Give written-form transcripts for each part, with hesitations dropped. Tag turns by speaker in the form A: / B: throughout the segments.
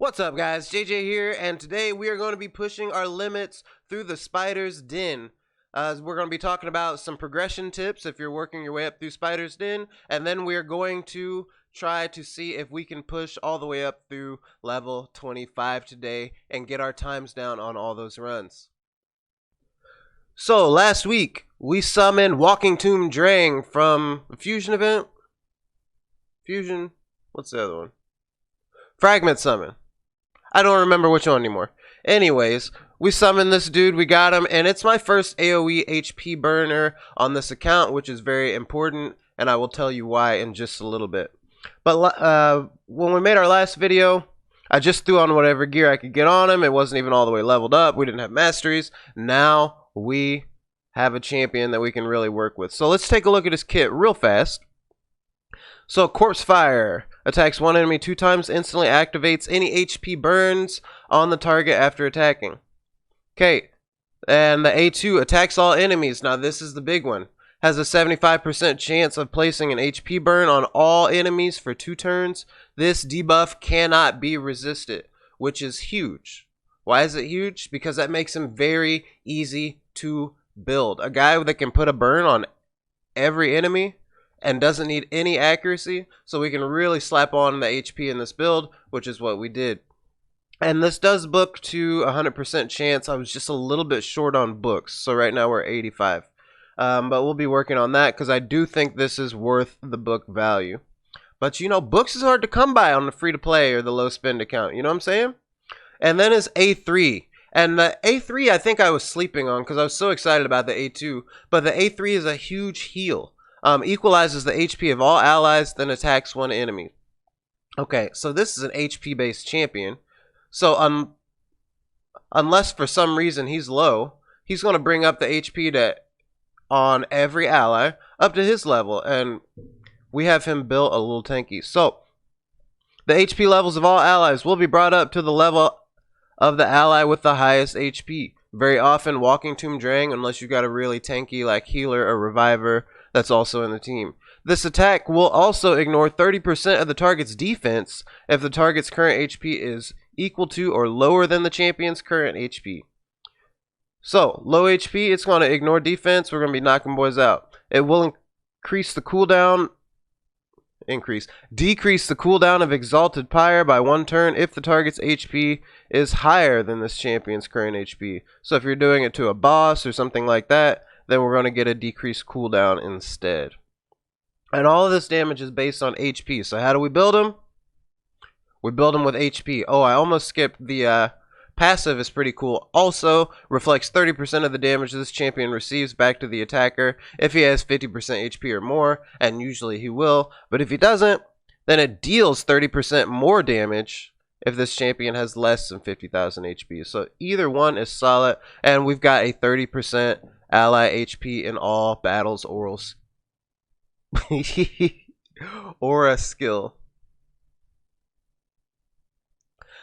A: What's up, guys? JJ here, and today we are going to be pushing our limits through the Spider's Den. We're going to be talking about some progression tips if you're working your way up through Spider's Den, and then we're going to try to see if we can push all the way up through level 25 today and get our times down on all those runs. So, last week, we summoned Walking Tomb Drang from the Fusion event. What's the other one? Fragment Summon. I don't remember which one anymore. Anyways, we summoned this dude, we got him, and it's my first AoE HP burner on this account, which is very important, and I will tell you why in just a little bit. But when we made our last video, I just threw on whatever gear I could get on him. It wasn't even all the way leveled up. We didn't have masteries. Now we have a champion that we can really work with. So let's take a look at his kit real fast. So, Corpse Fire attacks one enemy 2 times, instantly activates any HP burns on the target after attacking. Okay, and the A2 attacks all enemies. Now, this is the big one. Has a 75% chance of placing an HP burn on all enemies for 2 turns. This debuff cannot be resisted, which is huge. Why is it huge? Because that makes him very easy to build. A guy that can put a burn on every enemy and doesn't need any accuracy, so we can really slap on the HP in this build, which is what we did. And this does book to 100% chance. I was just a little bit short on books, so right now we're 85. But we'll be working on that because I do think this is worth the book value. But you know, books is hard to come by on the free-to-play or the low-spend account, you know what I'm saying? And then is A3. And the A3 I think I was sleeping on because I was so excited about the A2, but the A3 is a huge heal. Equalizes the HP of all allies, then attacks one enemy. Okay, so this is an HP-based champion. So unless for some reason he's low, he's going to bring up the HP on every ally up to his level. And we have him built a little tanky. So the HP levels of all allies will be brought up to the level of the ally with the highest HP. Very often, Walking Tomb Drang, unless you've got a really tanky like healer or reviver, that's also in the team. This attack will also ignore 30% of the target's defense if the target's current HP is equal to or lower than the champion's current HP. So, low HP, it's going to ignore defense. We're going to be knocking boys out. It will decrease the cooldown of Exalted Pyre by 1 turn if the target's HP is higher than this champion's current HP. So if you're doing it to a boss or something like that, then we're going to get a decreased cooldown instead. And all of this damage is based on HP. So how do we build them? We build them with HP. Oh, I almost skipped the passive is pretty cool. Also reflects 30% of the damage this champion receives back to the attacker if he has 50% HP or more, and usually he will. But if he doesn't, then it deals 30% more damage if this champion has less than 50,000 HP. So either one is solid, and we've got a 30% ally HP in all battles orals. Aura skill.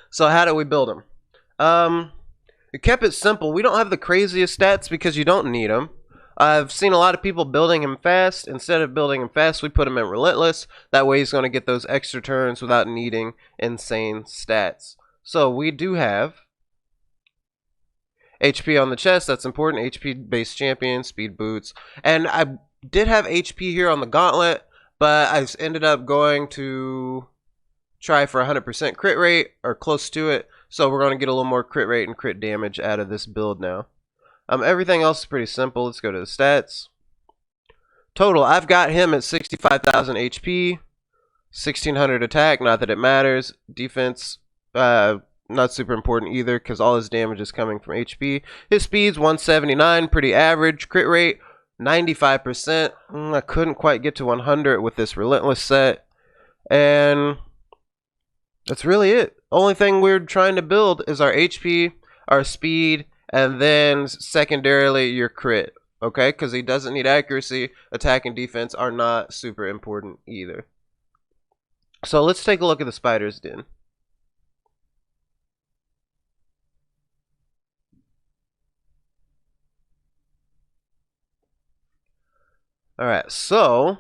A: So how do we build them? We kept it simple. We don't have the craziest stats because you don't need them. I've seen a lot of people building him fast. Instead of building him fast, we put him in relentless. That way he's going to get those extra turns without needing insane stats. So we do have HP on the chest, that's important. HP based champion, speed boots. And I did have HP here on the gauntlet, but I ended up going to try for 100% crit rate or close to it. So we're going to get a little more crit rate and crit damage out of this build now. Everything else is pretty simple. Let's go to the stats. Total, I've got him at 65,000 HP, 1600 attack, not that it matters. Defense, not super important either because all his damage is coming from HP. His speed's 179, pretty average. Crit rate, 95%. I couldn't quite get to 100 with this relentless set. And that's really it. Only thing we're trying to build is our HP, our speed, and then secondarily your crit. Okay? Because he doesn't need accuracy. Attack and defense are not super important either. So let's take a look at the Spider's Den. Alright, so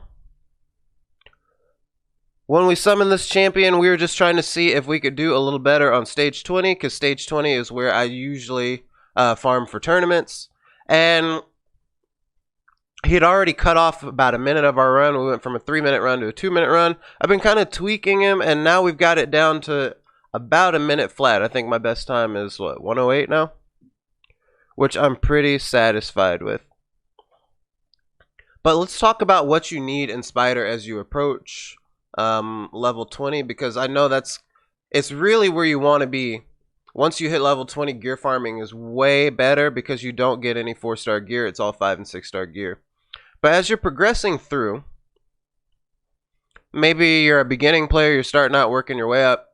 A: When we summoned this champion, we were just trying to see if we could do a little better on stage 20, because stage 20 is where I usually farm for tournaments. And he had already cut off about a minute of our run. We went from a 3-minute run to a 2-minute run. I've been kind of tweaking him, and now we've got it down to about a minute flat. I think my best time is, what, 108 now? Which I'm pretty satisfied with. But let's talk about what you need in Spider as you approach level 20, because I know it's really where you want to be. Once you hit level 20, gear farming is way better because you don't get any 4-star gear. It's all 5 and 6-star gear. But as you're progressing through, maybe you're a beginning player, you're starting out, working your way up.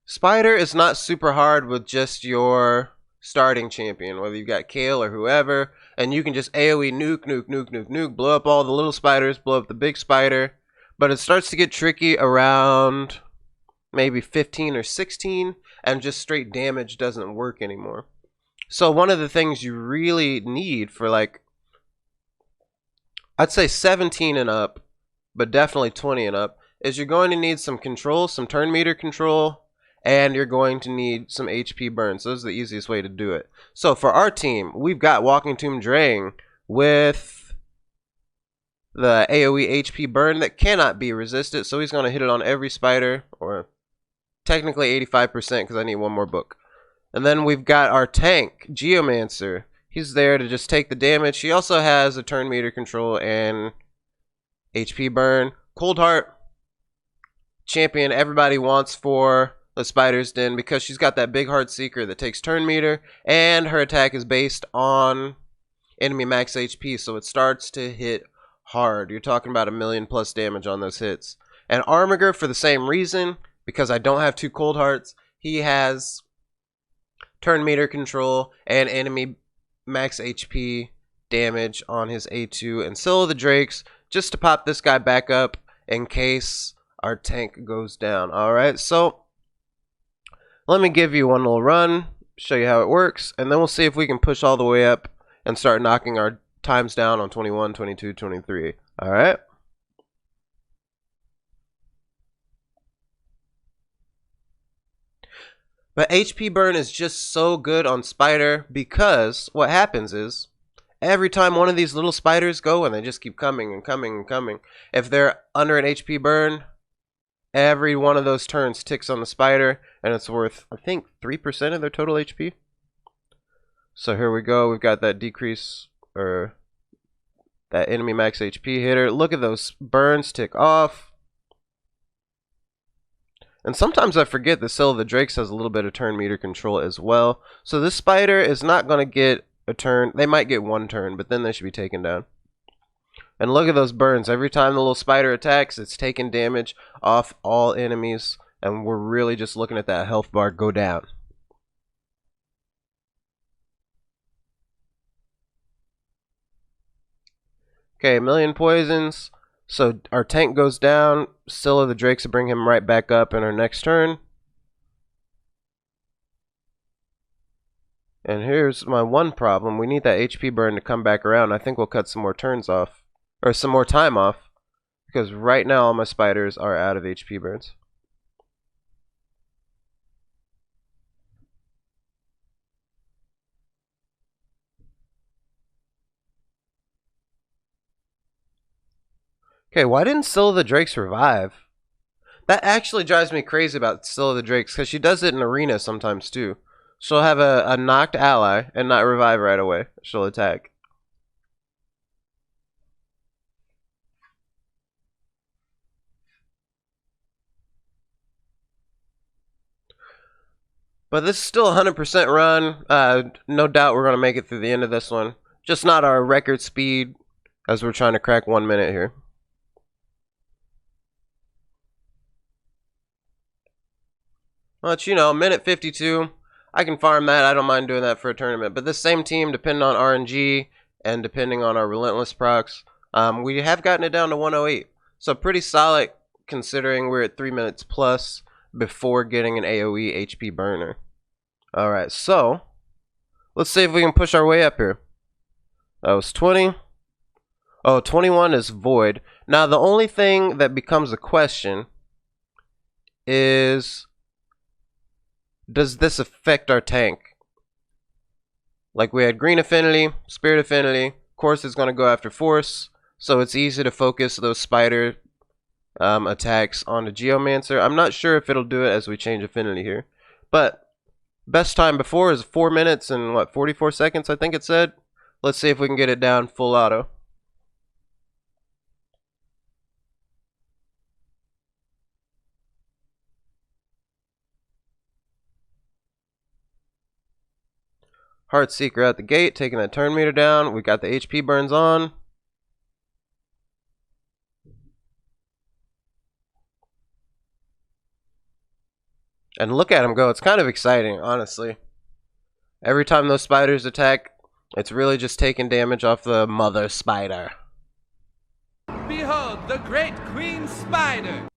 A: Spider is not super hard with just your starting champion, whether you've got Kale or whoever, and you can just AoE nuke, blow up all the little spiders, blow up the big spider. But it starts to get tricky around maybe 15 or 16, and just straight damage doesn't work anymore. So one of the things you really need for, like, I'd say 17 and up, but definitely 20 and up, is you're going to need some control, some turn meter control, and you're going to need some HP burn. So this is the easiest way to do it. So for our team, we've got Walking Tomb Drang with the AoE HP burn that cannot be resisted. So he's going to hit it on every spider, or technically 85% because I need one more book. And then we've got our tank, Geomancer. He's there to just take the damage. He also has a turn meter control and HP burn. Cold Heart, champion everybody wants for the Spider's Den because she's got that big heart seeker that takes turn meter, and her attack is based on enemy max HP, so it starts to hit hard. You're talking about 1,000,000 plus damage on those hits. And Armiger, for the same reason, because I don't have 2 Cold Hearts, he has turn meter control and enemy max HP damage on his A2, and Scylla the Drakes just to pop this guy back up in case our tank goes down. Alright, so let me give you one little run, show you how it works, and then we'll see if we can push all the way up and start knocking our times down on 21, 22, 23. Alright? But HP burn is just so good on Spider because what happens is every time one of these little spiders go, and they just keep coming and coming and coming, if they're under an HP burn, every one of those turns ticks on the spider, and it's worth, I think, 3% of their total HP. So here we go. We've got that decrease, or that enemy max HP hitter. Look at those burns tick off. And sometimes I forget that Scylla the Drakes has a little bit of turn meter control as well. So this spider is not going to get a turn. They might get 1 turn, but then they should be taken down. And look at those burns. Every time the little spider attacks, it's taking damage off all enemies. And we're really just looking at that health bar go down. Okay, 1,000,000 poisons. So our tank goes down. Scylla the Drakes will bring him right back up in our next turn. And here's my one problem. We need that HP burn to come back around. I think we'll cut some more turns off. Or some more time off. Because right now all my spiders are out of HP burns. Okay, why didn't Scylla the Drakes revive? That actually drives me crazy about Scylla the Drakes, because she does it in arena sometimes too. She'll have a knocked ally and not revive right away. She'll attack. But this is still 100% run. No doubt we're going to make it through the end of this one. Just not our record speed, as we're trying to crack 1 minute here. But, you know, minute 52, I can farm that. I don't mind doing that for a tournament. But this same team, depending on RNG and depending on our Relentless procs, we have gotten it down to 108. So pretty solid considering we're at 3 minutes plus before getting an AoE HP burner. Alright, so let's see if we can push our way up here. That was 20. Oh, 21 is void. Now, the only thing that becomes a question is, does this affect our tank? Like, we had green affinity, spirit affinity. Of course, it's going to go after force, so it's easy to focus those spider attacks on the Geomancer. I'm not sure if it'll do it as we change affinity here, but best time before is 4 minutes and what, 44 seconds, I think it said. Let's see if we can get it down full auto. Heartseeker at the gate, taking that turn meter down. We got the HP burns on. And look at him go. It's kind of exciting, honestly. Every time those spiders attack, it's really just taking damage off the mother spider.
B: Behold the great queen spider.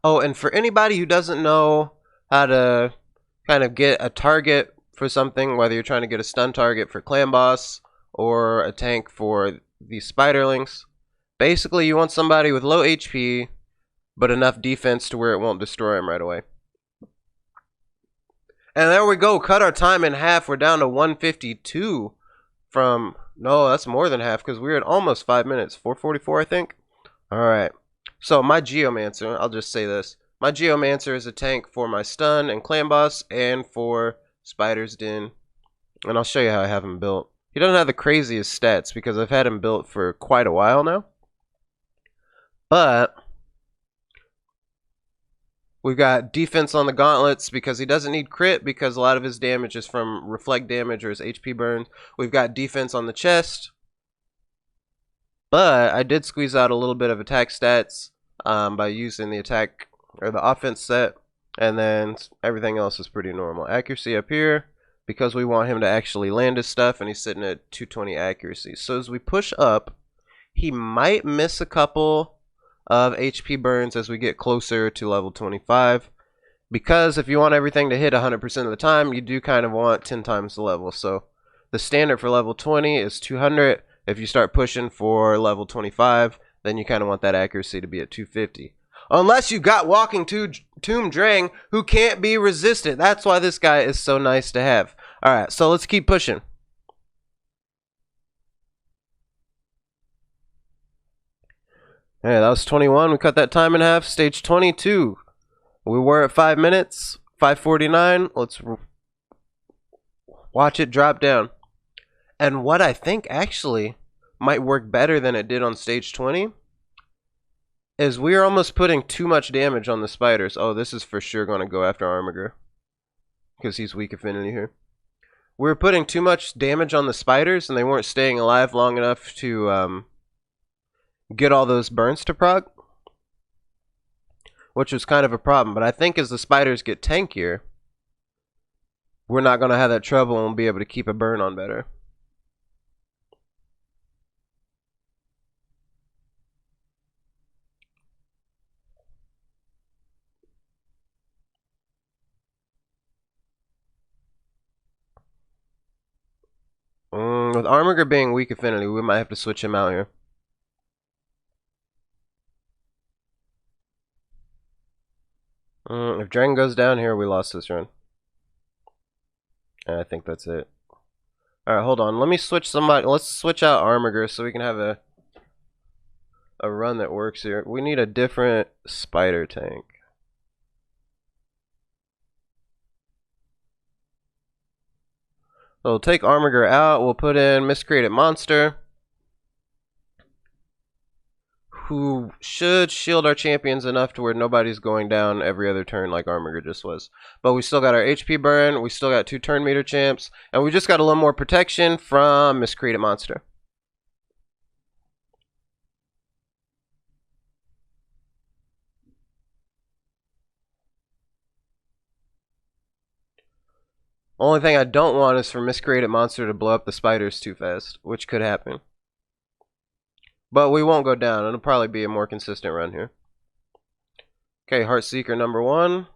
A: Oh, and for anybody who doesn't know how to kind of get a target for something, whether you're trying to get a stun target for clan boss or a tank for these spiderlings, basically you want somebody with low HP but enough defense to where it won't destroy them right away. And there we go, cut our time in half. We're down to 152 from, no, that's more than half because we were at almost 5 minutes, 444 I think. Alright, so my Geomancer, I'll just say this. My Geomancer is a tank for my stun and clan boss and for Spider's Den. And I'll show you how I have him built. He doesn't have the craziest stats because I've had him built for quite a while now. But we've got defense on the gauntlets because he doesn't need crit because a lot of his damage is from reflect damage or his HP burns. We've got defense on the chest. But I did squeeze out a little bit of attack stats by using the attack or the offense set. And then everything else is pretty normal. Accuracy up here because we want him to actually land his stuff, and he's sitting at 220 accuracy. So as we push up, he might miss a couple of HP burns as we get closer to level 25, because if you want everything to hit 100% of the time, you do kind of want 10 times the level. So the standard for level 20 is 200. If you start pushing for level 25, then you kind of want that accuracy to be at 250. Unless you got walking Tomb Drang who can't be resisted. That's why this guy is so nice to have. Alright, so let's keep pushing. Hey, that was 21. We cut that time in half. Stage 22. We were at 5 minutes. 5:49. Let's watch it drop down. And what I think actually might work better than it did on stage 20 is we are almost putting too much damage on the spiders. Oh, this is for sure going to go after Armiger because he's weak affinity here. We were putting too much damage on the spiders and they weren't staying alive long enough to get all those burns to proc, which was kind of a problem. But I think as the spiders get tankier, we're not going to have that trouble and we'll be able to keep a burn on better. With Armiger being weak affinity, we might have to switch him out here. If Drang goes down here, we lost this run. And I think that's it. Alright, hold on. Let me switch somebody. Let's switch out Armiger so we can have a run that works here. We need a different spider tank. So we'll take Armiger out. We'll put in Miscreated Monster, who should shield our champions enough to where nobody's going down every other turn like Armiger just was. But we still got our HP burn. We still got 2 turn meter champs. And we just got a little more protection from Miscreated Monster. Only thing I don't want is for Miscreated Monster to blow up the spiders too fast, which could happen. But we won't go down. It'll probably be a more consistent run here. Okay, Heartseeker number 1.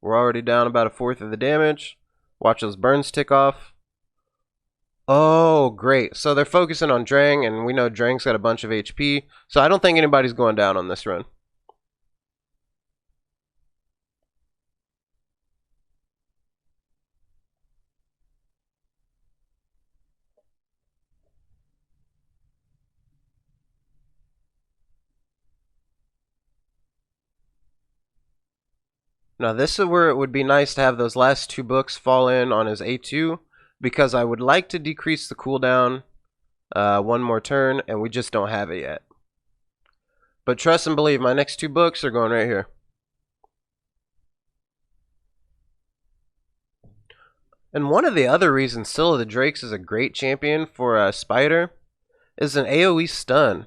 A: We're already down about 1/4 of the damage. Watch those burns tick off. Oh, great. So they're focusing on Drang, and we know Drang's got a bunch of HP, so I don't think anybody's going down on this run. Now this is where it would be nice to have those last two books fall in on his A2, because I would like to decrease the cooldown one more turn, and we just don't have it yet. But trust and believe, my next two books are going right here. And one of the other reasons Scylla the Drakes is a great champion for a Spider is an AoE stun.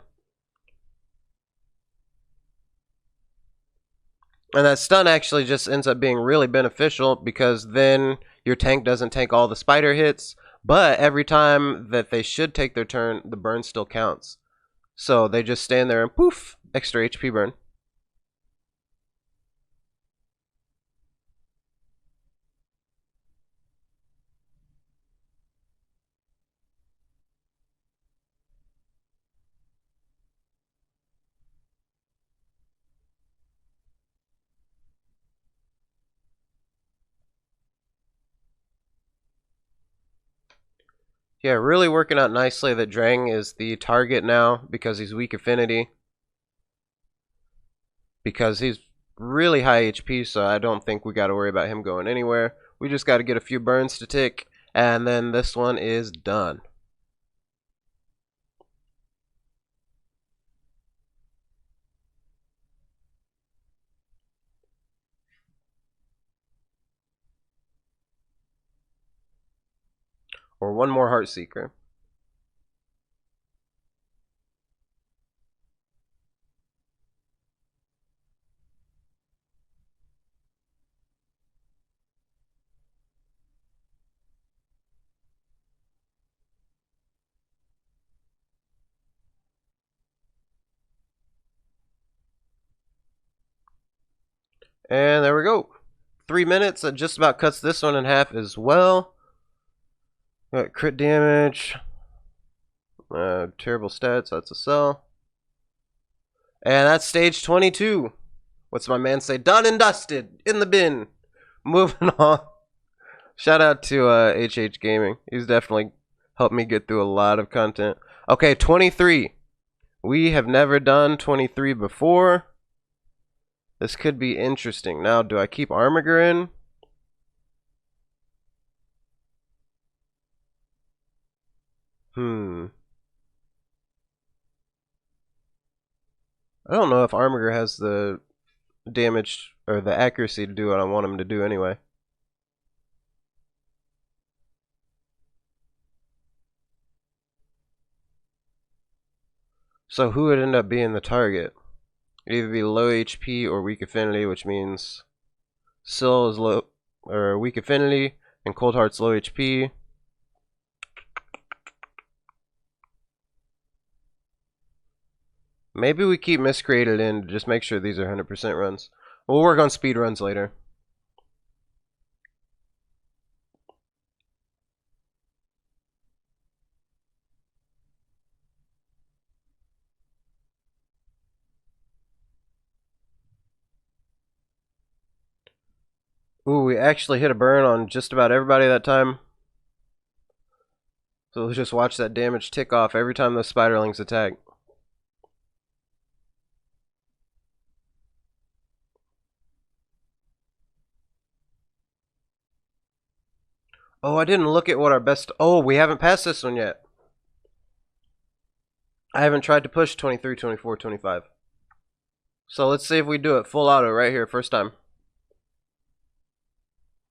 A: And that stun actually just ends up being really beneficial, because then your tank doesn't take all the spider hits, but every time that they should take their turn, the burn still counts. So they just stand there and poof, extra HP burn. Yeah, really working out nicely that Drang is the target now because he's weak affinity. Because he's really high HP, so I don't think we got to worry about him going anywhere. We just got to get a few burns to tick, and then this one is done. Or one more Heartseeker. And there we go. 3 minutes. That just about cuts this one in half as well. Got crit damage. Terrible stats. That's a sell. And that's stage 22. What's my man say? Done and dusted. In the bin. Moving on. Shout out to HH Gaming. He's definitely helped me get through a lot of content. Okay, 23. We have never done 23 before. This could be interesting. Now, do I keep Armiger in? I don't know if Armiger has the damage or the accuracy to do what I want him to do anyway. So who would end up being the target? It'd either be low HP or weak affinity, which means Syl is low or weak affinity and Coldheart's low HP. Maybe we keep Miscreated in to just make sure these are 100% runs. We'll work on speed runs later. Ooh, we actually hit a burn on just about everybody that time. So let's just watch that damage tick off every time those spiderlings attack. Oh, I didn't look at what our best... Oh, we haven't passed this one yet. I haven't tried to push 23, 24, 25. So let's see if we do it full auto right here, first time.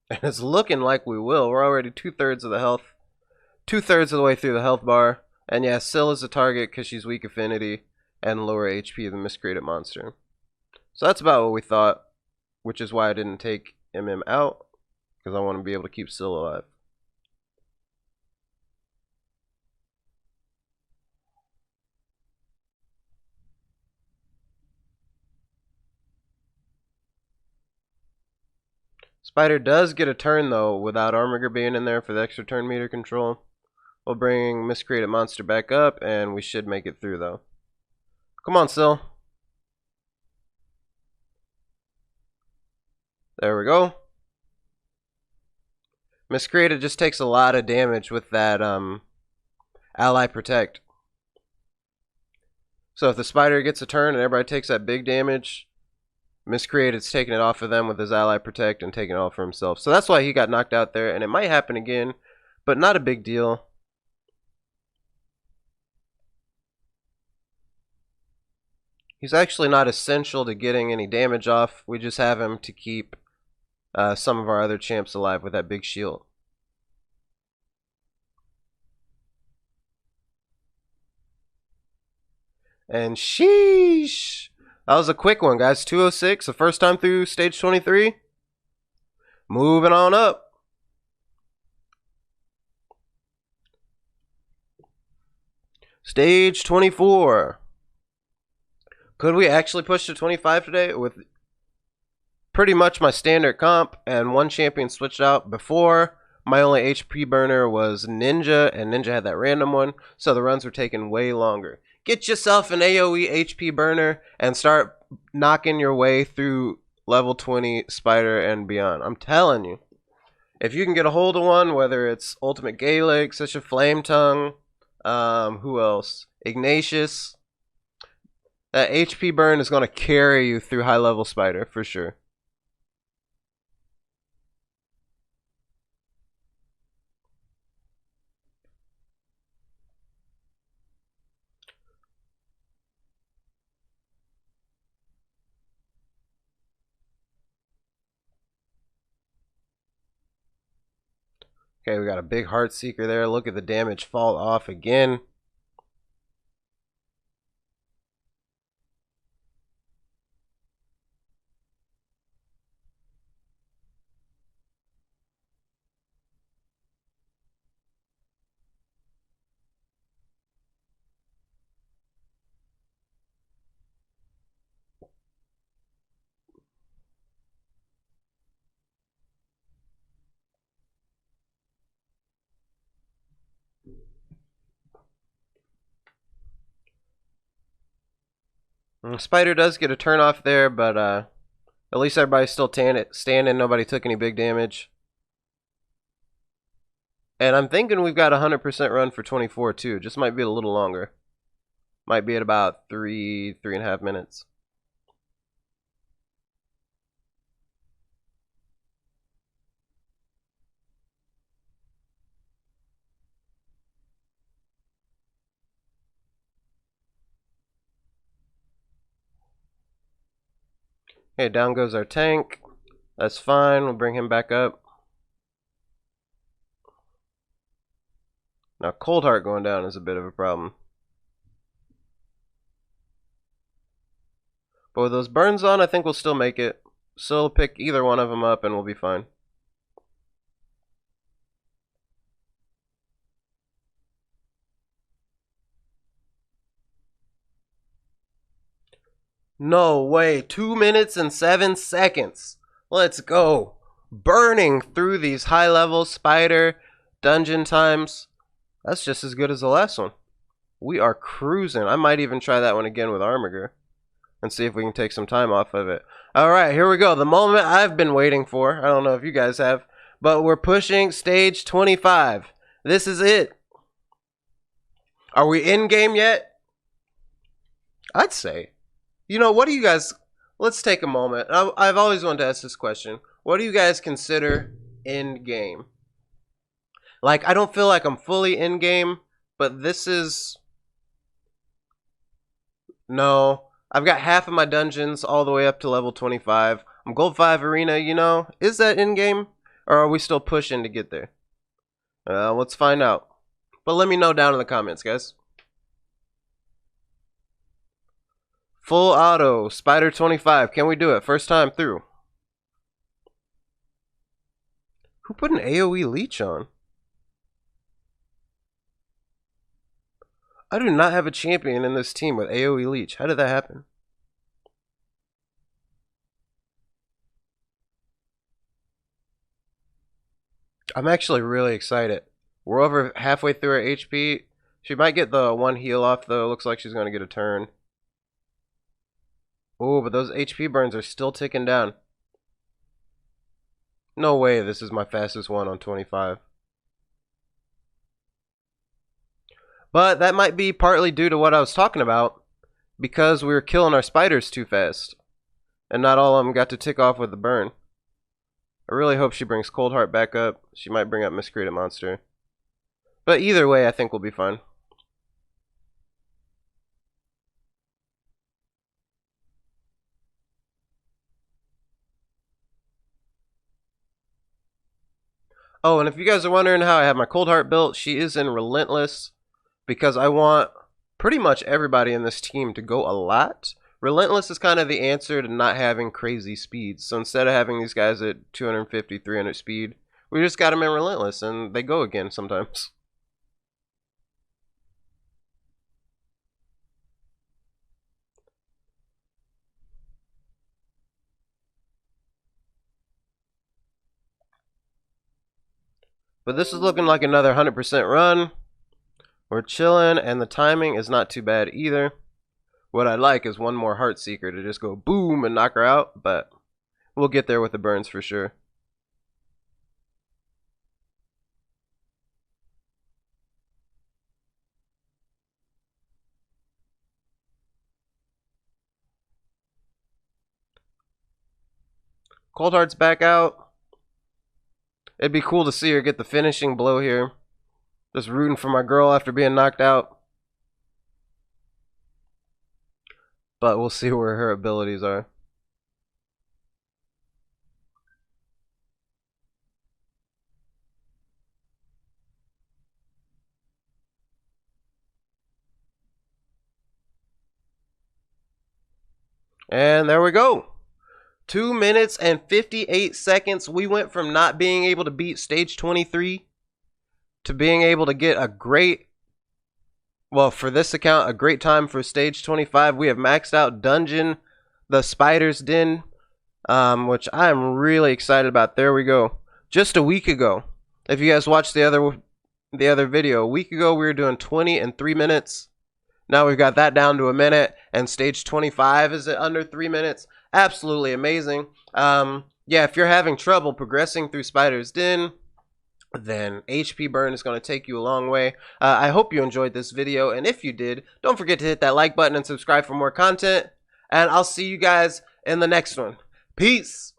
A: And it's looking like we will. We're already 2/3 of the health. 2/3 of the way through the health bar. And yeah, Syl is a target because she's weak affinity and lower HP than Miscreated Monster. So that's about what we thought, which is why I didn't take MM out, because I want to be able to keep Syl alive. Spider does get a turn though without Armiger being in there for the extra turn meter control. We'll bring Miscreated Monster back up, and we should make it through, though. Come on, Syl. There we go. Miscreated just takes a lot of damage with that Ally Protect. So if the spider gets a turn and everybody takes that big damage, Miscreated's taking it off of them with his Ally Protect and taking it all for himself. So that's why he got knocked out there, and it might happen again, but not a big deal. He's actually not essential to getting any damage off. We just have him to keep some of our other champs alive with that big shield. And sheesh. That was a quick one, guys. 206, the first time through stage 23. Moving on up. Stage 24. Could we actually push to 25 today with pretty much my standard comp and one champion switched out? Before, my only HP burner was Ninja, and Ninja had that random one, so the runs were taking way longer. Get yourself an AoE HP burner and start knocking your way through level 20 Spider and beyond. I'm telling you, if you can get a hold of one, whether it's Ultimate Gaelic, such a Flame Tongue, who else? Ignatius. That HP burn is going to carry you through high level Spider for sure. Okay, we got a big Heart Seeker there. Look at the damage fall off again. Spider does get a turn off there, but at least everybody's still standing. Nobody took any big damage. And I'm thinking we've got a 100% run for 24 too. Just might be a little longer. Might be at about 3.5 minutes. Okay, down goes our tank. That's fine. We'll bring him back up. Now, Cold Heart going down is a bit of a problem. But with those burns on, I think we'll still make it. Still pick either one of them up and we'll be fine. No way. 2 minutes and 7 seconds. Let's go. Burning through these high level Spider dungeon times. That's just as good as the last one. We are cruising. I might even try that one again with Armiger and see if we can take some time off of it. Alright, here we go. The moment I've been waiting for. I don't know if you guys have. But we're pushing stage 25. This is it. Are we in game yet? I'd say. You know, what do you guys... Let's take a moment. I've always wanted to ask this question. What do you guys consider in game? Like, I don't feel like I'm fully in game, but this is... No. I've got half of my dungeons all the way up to level 25. I'm gold 5 arena, you know. Is that in game? Or are we still pushing to get there? Let's find out. But let me know down in the comments, guys. Full auto, Spider 25. Can we do it? First time through. Who put an AoE leech on? I do not have a champion in this team with AoE leech. How did that happen? I'm actually really excited. We're over halfway through her HP. She might get the one heal off, though. Looks like she's going to get a turn. Oh, but those HP burns are still ticking down. No way this is my fastest one on 25. But that might be partly due to what I was talking about, because we were killing our spiders too fast. And not all of them got to tick off with the burn. I really hope she brings Cold Heart back up. She might bring up Miscreated Monster. But either way, I think we'll be fine. Oh, and if you guys are wondering how I have my Cold Heart built, she is in Relentless because I want pretty much everybody in this team to go a lot. Relentless is kind of the answer to not having crazy speeds. So instead of having these guys at 250, 300 speed, we just got them in Relentless and they go again sometimes. But this is looking like another 100% run. We're chilling, and the timing is not too bad either. What I like is one more Heartseeker to just go boom and knock her out, but we'll get there with the burns for sure. Cold Heart's back out. It'd be cool to see her get the finishing blow here. Just rooting for my girl after being knocked out. But we'll see where her abilities are. And there we go. 2 minutes and 58 seconds. We went from not being able to beat stage 23 to being able to get a great, well, for this account, a great time for stage 25. We have maxed out Dungeon, the Spider's Den, which I am really excited about. There we go. Just a week ago, if you guys watched the other video, a week ago we were doing 20 in 3 minutes. Now we've got that down to a minute, and stage 25 is at under 3 minutes. Absolutely amazing. Yeah, if you're having trouble progressing through Spider's Den, then HP burn is going to take you a long way. I hope you enjoyed this video, and if you did, don't forget to hit that like button and subscribe for more content, and I'll see you guys in the next one. Peace!